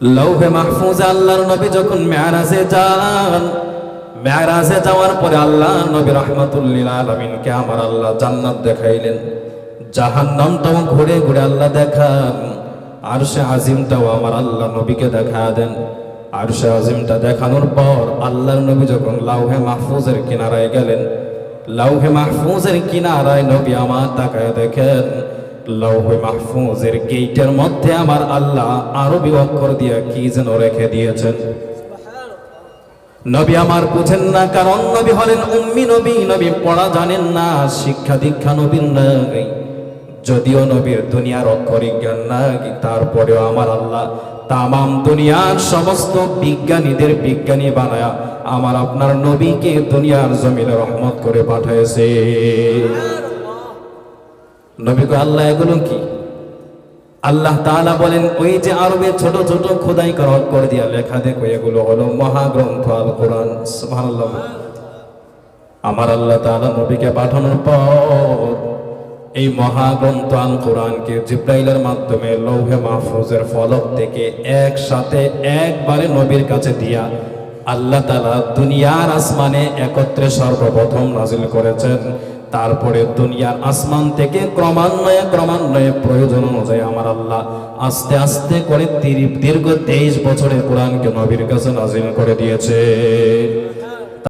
লৌহে মাহফুজে আল্লাহর নবী যখন মেরাজে যান, মেরাজে যাওয়ার পরে আল্লাহ নবী রাহমাতুল লিল আলামিনকে আমার আল্লাহ জান্নাত দেখাইলেন, জাহান্নামটাও ঘুরে ঘুরে আল্লাহ দেখান, আরশে আজিমটাও আমার আল্লাহ নবীকে দেখা দেন। আরশে আজিমটা দেখানোর পর আল্লাহর নবী যখন লাউহে মাহফুজের কিনারায় গেলেন, লাউহে মাহফুজের কিনারায় নবী আমার তাকায় দেখেন, লাউহে মাহফুজের গেইটের মধ্যে আমার আল্লাহ আরবি অক্ষর দিয়ে কি যেন রেখে দিয়েছেন। নবী আমার বুঝেন না, কারণ নবী হলেন উম্মি নবী, নবী পড়া জানেন না, শিক্ষা দীক্ষা নবীর নাই। যদিও নবীর দুনিয়ার অক্ষরিক জ্ঞান নাই, তারপরেও আমার আল্লাহ তামাম দুনিয়ার সমস্ত বিজ্ঞানীদের বিজ্ঞানী বানায়া আমার আপনার নবীকে দুনিয়ার জমিনে রহমত করে পাঠাইছে। নবীকে আল্লাহ এগুলো কি? আল্লাহ তাআলা বলেন, ওই যে আরবে ছোট ছোট খোদাই করা অক্ষর দিয়া লেখা দেখো, এগুলো হলো মহাগ্রন্থ আল কোরআন। সুবহানাল্লাহ। আমার আল্লাহ তাআলা নবীকে পাঠানোর পর এই মহাগ্রন্থ আল কোরআনকে জিব্রাইলের মাধ্যমে লৌহে মাহফুজের ফলক থেকে একসাথে একবারে নবীর কাছে দিয়া আল্লাহ তাআলা দুনিয়ার আসমানে একত্রে সর্বপ্রথম নাজিল করেছেন। তারপরে দুনিয়ার আসমান থেকে ক্রমান্বয়ে প্রয়োজন অনুযায়ী আমার আল্লাহ আস্তে আস্তে করে দীর্ঘ 23 বছরের কোরআনকে নবীর কাছে নাজিল করে দিয়েছে।